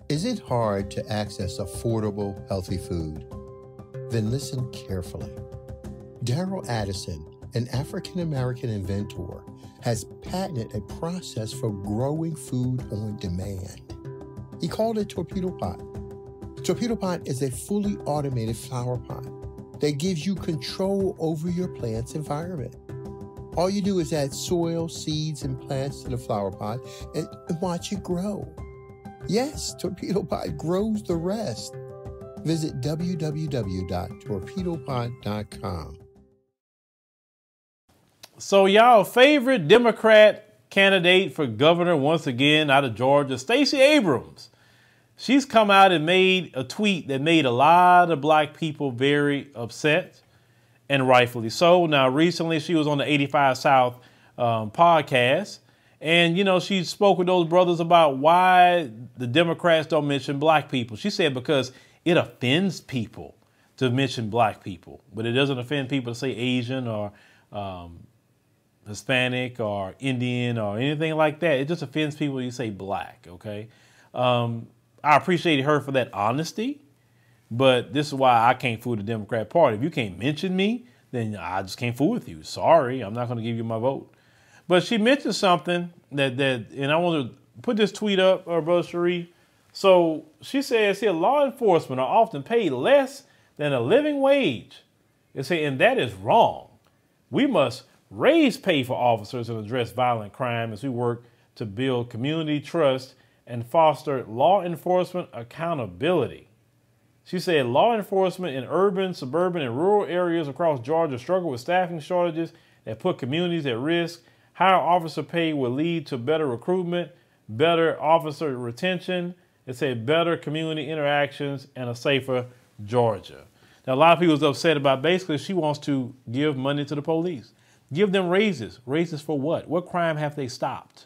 Is it hard to access affordable, healthy food? Then listen carefully. Daryl Addison, an African-American inventor, has patented a process for growing food on demand. He called it Torpedo Pot. Torpedo Pot is a fully automated flower pot that gives you control over your plant's environment. All you do is add soil, seeds, and plants to the flower pot and watch it grow. Yes, Torpedo Pot grows the rest. Visit www.torpedopot.com. So y'all favorite Democrat candidate for governor once again out of Georgia, Stacey Abrams. She's come out and made a tweet that made a lot of black people very upset, and rightfully so. Now, recently she was on the 85 South podcast, and, you know, she spoke with those brothers about why the Democrats don't mention black people. She said because it offends people to mention black people, but it doesn't offend people to say Asian or Hispanic or Indian or anything like that. It just offends people when you say black, okay? I appreciate her for that honesty, but this is why I can't fool the Democrat Party. If you can't mention me, then I just can't fool with you. Sorry, I'm not going to give you my vote. But she mentioned something and I want to put this tweet up, Brother Sharif. So she says here, law enforcement are often paid less than a living wage. And that is wrong. We must raise pay for officers and address violent crime as we work to build community trust and foster law enforcement accountability. She said law enforcement in urban, suburban, and rural areas across Georgia struggle with staffing shortages that put communities at risk. Higher officer pay will lead to better recruitment, better officer retention. It said better community interactions and a safer Georgia. Now, a lot of people are upset about basically she wants to give money to the police. Give them raises. Raises for what? What crime have they stopped?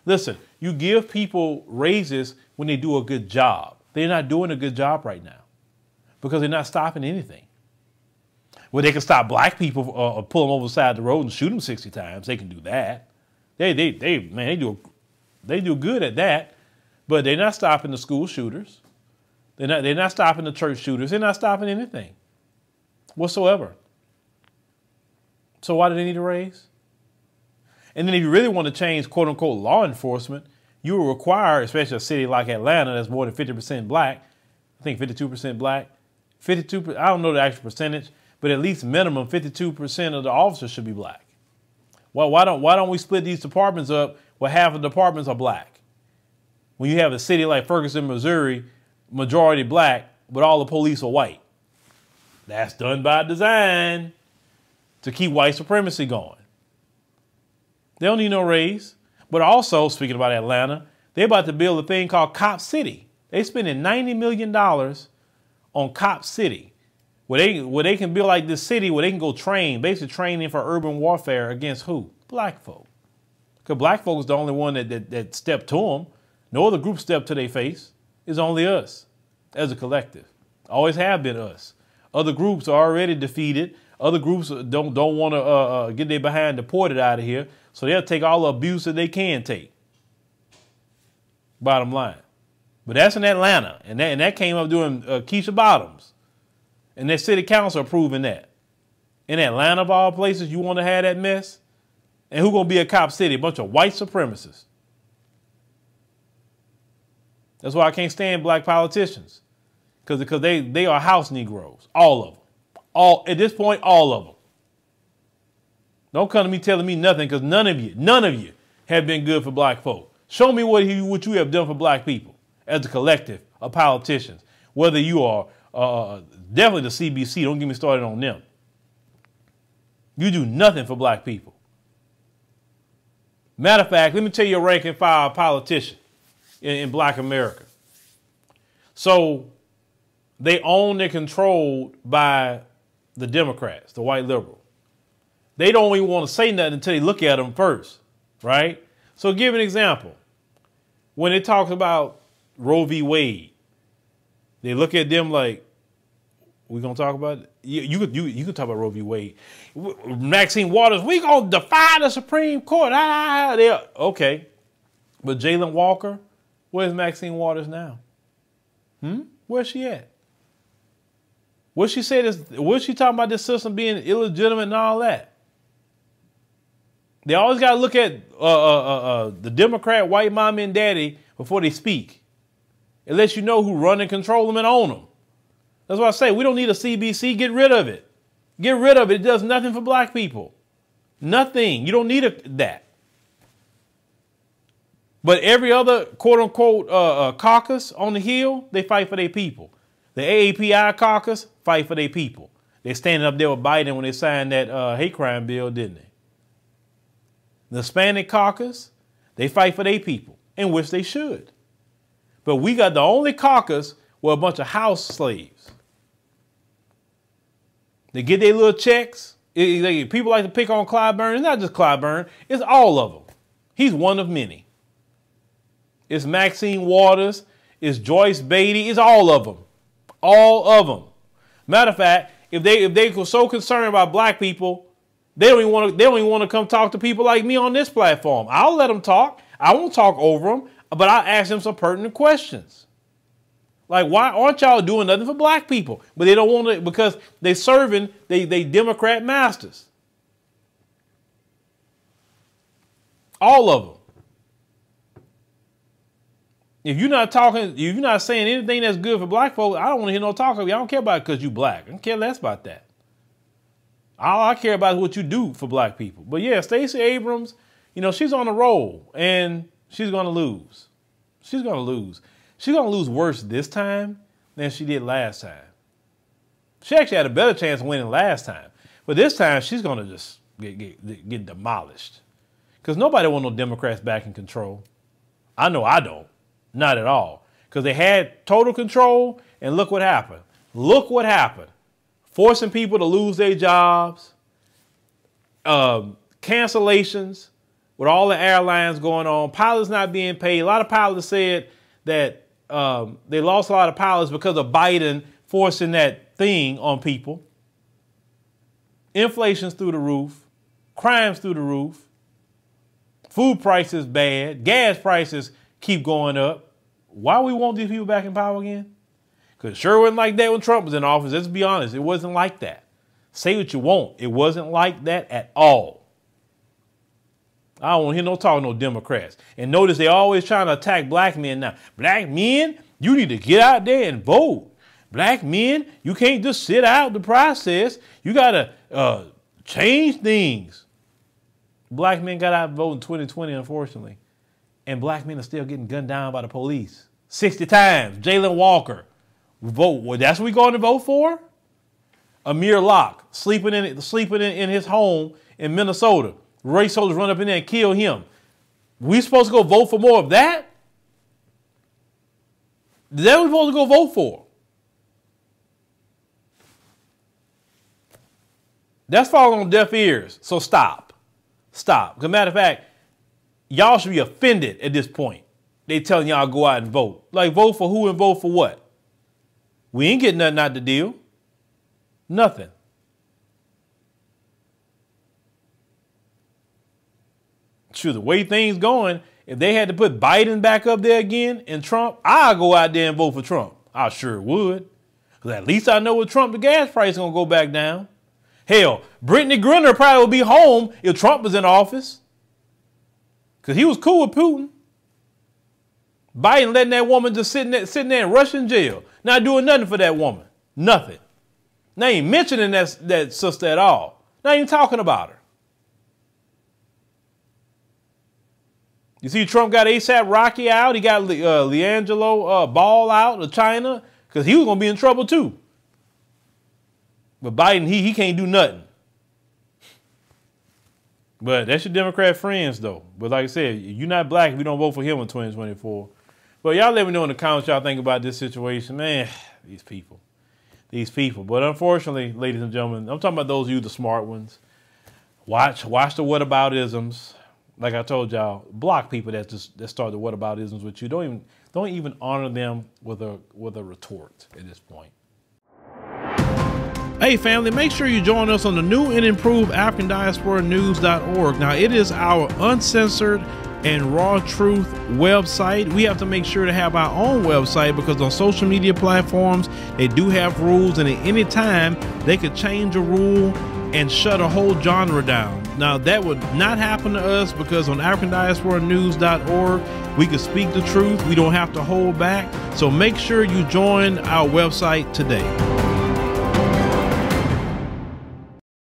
Listen, you give people raises when they do a good job. They're not doing a good job right now because they're not stopping anything. Well, they can stop black people or pull them over the side of the road and shoot them 60 times. They can do that. They do good at that, but they're not stopping the school shooters. They're not stopping the church shooters. They're not stopping anything whatsoever. So why do they need a raise? And then if you really want to change, quote unquote, law enforcement, you will require, especially a city like Atlanta that's more than 50% black, I think 52% black, 52%, I don't know the actual percentage, but at least minimum 52% of the officers should be black. Well, why don't we split these departments up where half of the departments are black? When you have a city like Ferguson, Missouri, majority black, but all the police are white. That's done by design to keep white supremacy going. They don't need no raise. But also, speaking about Atlanta, they're about to build a thing called Cop City. They're spending $90 million on Cop City, where they can build like this city where they can go train, basically training for urban warfare against who? Black folk. Because black folk is the only one that stepped to them. No other group stepped to their face. It's only us as a collective. Always have been us. Other groups are already defeated. Other groups don't want to get their behind deported out of here. So they'll take all the abuse that they can take. Bottom line. But that's in Atlanta. And that came up during Keisha Bottoms. And their city council approving that. In Atlanta, of all places, you want to have that mess? And who's going to be a Cop City? A bunch of white supremacists. That's why I can't stand black politicians. Because they are house Negroes. All of them. At this point, all of them. Don't come to me telling me nothing, because none of you have been good for black folk. Show me what you have done for black people as a collective of politicians. Whether you are definitely the CBC, don't get me started on them. You do nothing for black people. Matter of fact, let me tell you a rank and file politician in black America. So they own and controlled by the Democrats, the white liberals. They don't even want to say nothing until they look at them first, right? So give an example. When it talks about Roe v. Wade, they look at them like, we're going to talk about it? You could talk about Roe v. Wade. Maxine Waters, we're going to defy the Supreme Court. Okay. But Jayland Walker, where's Maxine Waters now? Where's she at? What she said is, what she talking about this system being illegitimate and all that? They always got to look at the Democrat white mommy and daddy before they speak. It lets you know who run and control them and own them. That's why I say we don't need a CBC. Get rid of it. Get rid of it. It does nothing for black people. Nothing. You don't need that. But every other quote unquote caucus on the Hill, they fight for their people. The AAPI caucus fight for their people. They're standing up there with Biden when they signed that hate crime bill, didn't they? The Hispanic caucus, they fight for their people, in which they should. But we got the only caucus with a bunch of house slaves. They get their little checks. People like to pick on Clyburn. It's not just Clyburn. It's all of them. He's one of many. It's Maxine Waters. It's Joyce Beatty. It's all of them. All of them. Matter of fact, if they were so concerned about black people, they don't even want to come talk to people like me on this platform. I'll let them talk. I won't talk over them, but I'll ask them some pertinent questions. Like, why aren't y'all doing nothing for black people? But they don't want to, because they're serving they Democrat masters. All of them. If you're not talking, if you're not saying anything that's good for black folks, I don't want to hear no talk of you. I don't care about it because you black. I don't care less about that. All I care about is what you do for black people. But yeah, Stacey Abrams, you know, she's on a roll and she's going to lose. She's going to lose. She's going to lose worse this time than she did last time. She actually had a better chance of winning last time. But this time she's going to just get demolished. Because nobody wants no Democrats back in control. I know I don't. Not at all. Because they had total control, and look what happened. Look what happened. Forcing people to lose their jobs, cancellations with all the airlines going on, pilots not being paid. A lot of pilots said that they lost a lot of pilots because of Biden forcing that thing on people. Inflation's through the roof. Crime's through the roof. Food prices bad. Gas prices keep going up. Why we want these people back in power again? Because it sure wasn't like that when Trump was in office. Let's be honest. It wasn't like that. Say what you want. It wasn't like that at all. I don't want to hear no talk, no Democrats. And notice they always trying to attack black men now. Black men, you need to get out there and vote. Black men, you can't just sit out the process. You got to change things. Black men got out and vote in 2020, unfortunately. And black men are still getting gunned down by the police. 60 times. Jalen Walker. Vote. Well, that's what we going to vote for? Amir Locke sleeping in his home in Minnesota. Race soldiers run up in there and kill him. We supposed to go vote for more of that? Is that what we're supposed to go vote for? That's falling on deaf ears. So stop. Stop. As a matter of fact, y'all should be offended at this point. They telling y'all go out and vote. Like, vote for who and vote for what? We ain't getting nothing out the deal. Nothing. Sure, the way things going, if they had to put Biden back up there again and Trump, I'll go out there and vote for Trump. I sure would. Because at least I know with Trump, the gas price is going to go back down. Hell, Brittany Griner probably would be home if Trump was in office. Because he was cool with Putin. Biden letting that woman just sitting there in Russian jail. Not doing nothing for that woman. Nothing. Not even mentioning that sister at all. Not even talking about her. You see Trump got ASAP Rocky out. He got LeAngelo Ball out of China because he was going to be in trouble too. But Biden, he can't do nothing. But that's your Democrat friends, though. But like I said, you're not black if you don't vote for him in 2024. But y'all let me know in the comments what y'all think about this situation. Man, these people. These people. But unfortunately, ladies and gentlemen, I'm talking about those of you, the smart ones. Watch the whataboutisms. Like I told y'all, block people that start the whataboutisms with you. Don't even honor them with a retort at this point. Hey family, make sure you join us on the new and improved AfricanDiasporaNews.org. Now it is our uncensored and Raw Truth website. We have to make sure to have our own website because on social media platforms, they do have rules, and at any time they could change a rule and shut a whole genre down. Now, that would not happen to us because on AfricanDiasporaNews.org, we can speak the truth. We don't have to hold back. So make sure you join our website today.